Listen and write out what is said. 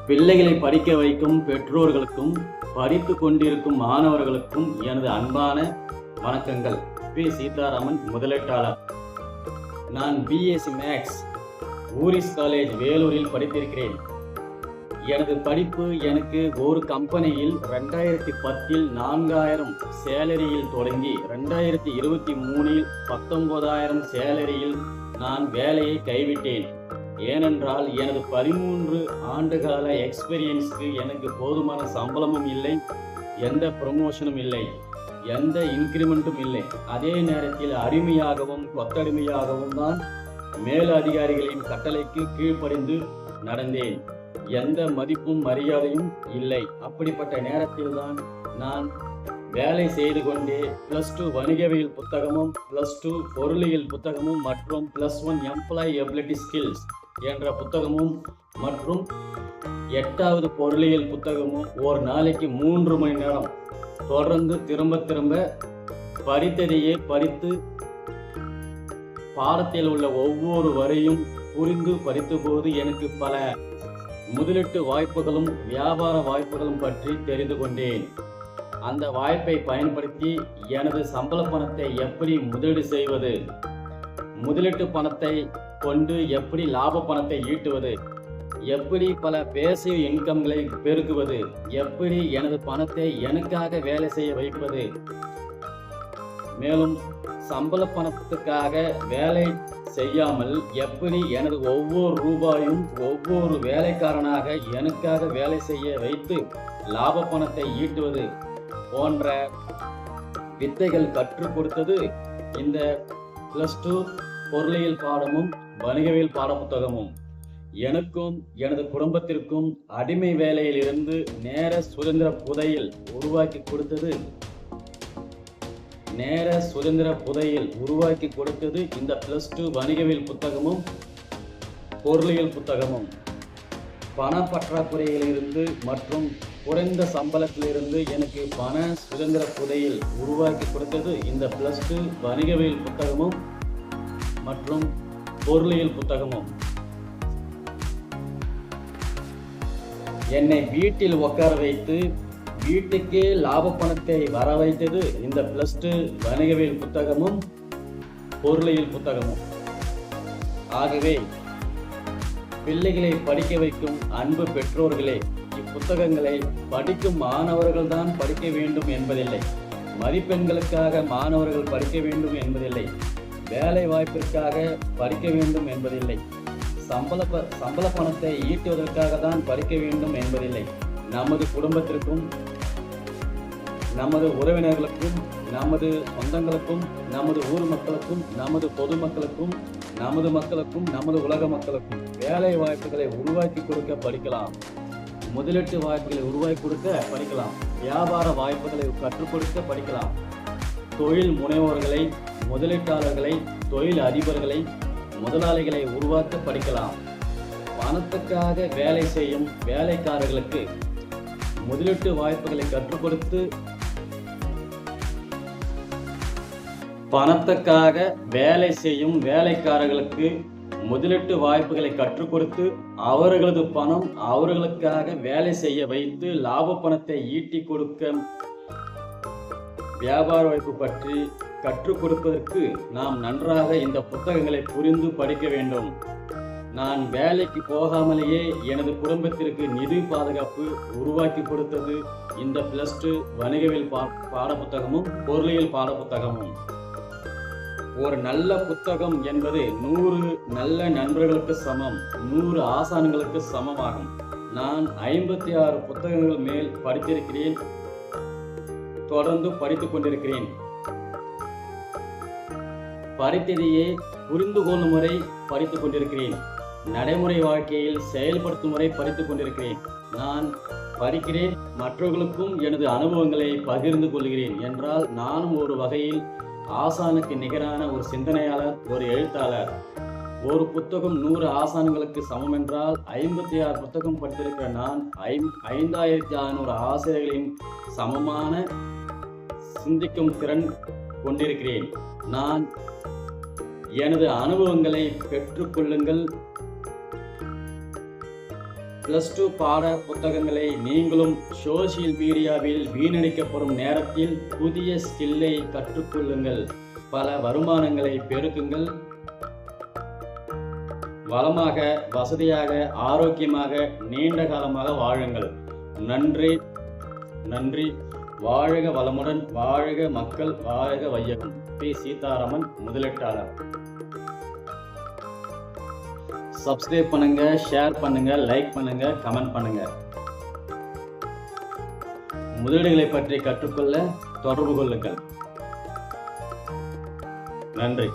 பிள்ளைகளை படிக்க வைக்கும் பெற்றோர்களுக்கும் படித்து கொண்டிருக்கும் மாணவர்களுக்கும் எனது அன்பான வணக்கங்கள். பி. சீதாராமன், முதலீட்டாளர். நான் பிஎஸ்சி மேக்ஸ் ஊரிஸ் காலேஜ் வேலூரில் படித்திருக்கிறேன். எனது படிப்பு எனக்கு ஒரு கம்பெனியில் 2010 4000 சேலரியில் தொடங்கி 2023 19,000 சேலரியில் நான் வேலையை கைவிட்டேன். ஏனென்றால் எனது 13 ஆண்டுகால எக்ஸ்பீரியன்ஸ்க்கு எனக்கு போதுமான சம்பளமும் இல்லை, எந்த ப்ரமோஷனும் இல்லை, எந்த இன்கிரிமெண்ட்டும் இல்லை. அதே நேரத்தில் அடிமையாகவும் கொத்தடிமையாகவும் தான் மேல் அதிகாரிகளின் கட்டளைக்கு கீழ்ப்படிந்து நடந்தேன். எந்த மதிப்பும் மரியாதையும் இல்லை. அப்படிப்பட்ட நேரத்தில் தான் நான் வேலை செய்து கொண்டே +2 வணிகவியல் புத்தகமும், +2 பொருளியல் புத்தகமும் மற்றும் +1 எம்ப்ளாயி எபிலிட்டி ஸ்கில்ஸ் என்ற புத்தகமும் மற்றும் 8வது பொருளியல் புத்தகமும் ஒரு நாளைக்கு 3 மணி நேரம் தொடர்ந்து திரும்ப படித்ததையே படித்து பாடத்தில் உள்ள ஒவ்வொரு வரையும் புரிந்து படித்தபோது எனக்கு பல முதலீட்டு வாய்ப்புகளும் வியாபார வாய்ப்புகளும் பற்றி தெரிந்து கொண்டேன். அந்த வாய்ப்பை பயன்படுத்தி எனது சம்பள பணத்தை எப்படி முதலீடு செய்வது, முதலீட்டு பணத்தை கொண்டு எப்படி லாப பணத்தை ஈட்டுவது, எப்படி பல பேசிவ் இன்கம்களை பெருக்குவது, எப்படி எனது பணத்தை எனக்காக வேலை செய்ய வைப்பது, மேலும் சம்பள பணத்துக்காக வேலை செய்யாமல் எப்படி எனது ஒவ்வொரு ரூபாயும் ஒவ்வொரு வேலைக்காரனாக எனக்காக வேலை செய்ய வைத்து லாப பணத்தை ஈட்டுவது போன்ற வித்தைகள் கற்றுக் கொடுத்தது இந்த +2 பொருளியல் பாடமும் வணிகவியல் பாடப்புத்தகமும். எனக்கும் எனது குடும்பத்திற்கும் அடிமை வேலையில் இருந்து நேர சுதந்திர புதையில் உருவாக்கி கொடுத்தது இந்த +2 வணிகவியல் புத்தகமும் பொருளியல் புத்தகமும். பண பற்றாக்குறையிலிருந்து மற்றும் குறைந்த சம்பளத்திலிருந்து எனக்கு பண சுதந்திர புதையில் உருவாக்கி கொடுத்தது இந்த +2 வணிகவியல் புத்தகமும் மற்றும் பொருளியல் புத்தகமும். என்னை வீட்டில் உட்கார வைத்து வீட்டுக்கே லாப பணத்தை வர வைத்தது இந்த +2 வணிகவியல் புத்தகமும் பொருளியல் புத்தகமும். ஆகவே பிள்ளைகளை படிக்க வைக்கும் அன்பு பெற்றோர்களே, இப்புத்தகங்களை படிக்கும் மாணவர்கள் தான் படிக்க வேண்டும் என்பதில்லை, மதிப்பெண்களுக்காக மாணவர்கள் படிக்க வேண்டும் என்பதில்லை, வேலை வாய்ப்பிற்காக படிக்க வேண்டும் என்பதில்லை, சம்பள பணத்தை ஈட்டுவதற்காக தான் படிக்க வேண்டும் என்பதில்லை. நமது குடும்பத்திற்கும், நமது உறவினர்களுக்கும், நமது சொந்தங்களுக்கும், நமது ஊர் மக்களுக்கும், நமது பொதுமக்களுக்கும், நமது மக்களுக்கும், நமது உலக மக்களுக்கும் வேலை வாய்ப்புகளை உருவாக்கி கொடுக்க படிக்கலாம், முதலீட்டு வாய்ப்புகளை உருவாக்கி கொடுக்க படிக்கலாம், வியாபார வாய்ப்புகளை கற்றுக் கொடுக்க படிக்கலாம், தொழில் முனைவோர்களை, முதலீட்டாளர்களை, தொழில் அதிபர்களை, முதலாளிகளை உருவாக்க படிக்கலாம். பணத்துக்காக வேலை செய்யும் வேலைக்காரர்களுக்கு முதலீட்டு வாய்ப்புகளை கற்றுக் கொடுத்து, பணத்துக்காக வேலை செய்யும் வேலைக்காரர்களுக்கு முதலீட்டு வாய்ப்புகளை கற்றுக் கொடுத்து, அவர்களது பணம் அவர்களுக்காக வேலை செய்ய வைத்து லாப பணத்தை ஈட்டி கொடுக்க வியாபார வாய்ப்பு பற்றி கற்றுக் கொடுப்பதற்கு நாம் நன்றாக இந்த புத்தகங்களை புரிந்து படிக்க வேண்டும். நான் வேலைக்கு போகாமலேயே எனது குடும்பத்திற்கு நிதி பாதுகாப்பு உருவாக்கி கொடுத்தது இந்த +2 வணிகவியல் பாடப்புத்தகமும் பொருளியல் பாடப்புத்தகமும். ஒரு நல்ல புத்தகம் என்பது 100 நல்ல நண்பர்களுக்கு சமம், 100 ஆசான்களுக்கு சமமாகும். நான் 56 புத்தகங்கள் மேல் படித்திருக்கிறேன், தொடர்ந்து படித்துக் கொண்டிருக்கிறேன். படித்ததையே புரிந்து கொள்ளும் முறை படித்துக் கொண்டிருக்கிறேன், நடைமுறை வாழ்க்கையில் செயல்படுத்தும் முறை படித்துக் கொண்டிருக்கிறேன். நான் படிக்கிறேன், மற்றவர்களுக்கும் எனது அனுபவங்களை பகிர்ந்து கொள்கிறேன் என்றால் நானும் ஒரு வகையில் ஆசானுக்கு நிகரான ஒரு சிந்தனையாளர், ஒரு எழுத்தாளர். ஒரு புத்தகம் 100 ஆசான்களுக்கு சமம் என்றால் 56 புத்தகம் படித்திருக்கிற நான் 5600 ஆசிரியர்களின் சமமான சிந்திக்கும் திறன் கொண்டிருக்கிறேன். நான் எனது அனுபவங்களை பெற்றுக்கொள்ளுங்கள், +2 பாட புத்தகங்களை நீங்களும் சோசியல் மீடியாவில் வீணடிக்கப்படும் நேரத்தில் புதிய ஸ்கில்லை கற்றுக்கொள்ளுங்கள். பல வருமானங்களை பெருக்குங்கள். வளமாக, வசதியாக, ஆரோக்கியமாக, நீண்ட காலமாக வாழுங்கள். நன்றி நன்றி. வாழ்க வளமுடன், வாழ்க மக்கள், வாழ்க வையகம். பி. சீதாராமன், முதலீட்டாளர். சப்ஸ்கிரைப் பண்ணுங்க, ஷேர் பண்ணுங்க, லைக் பண்ணுங்க, கமெண்ட் பண்ணுங்க. முதலீடுகளை பற்றி கற்றுக்கொள்ள தொடர்பு கொள்ளுங்கள். நன்றி.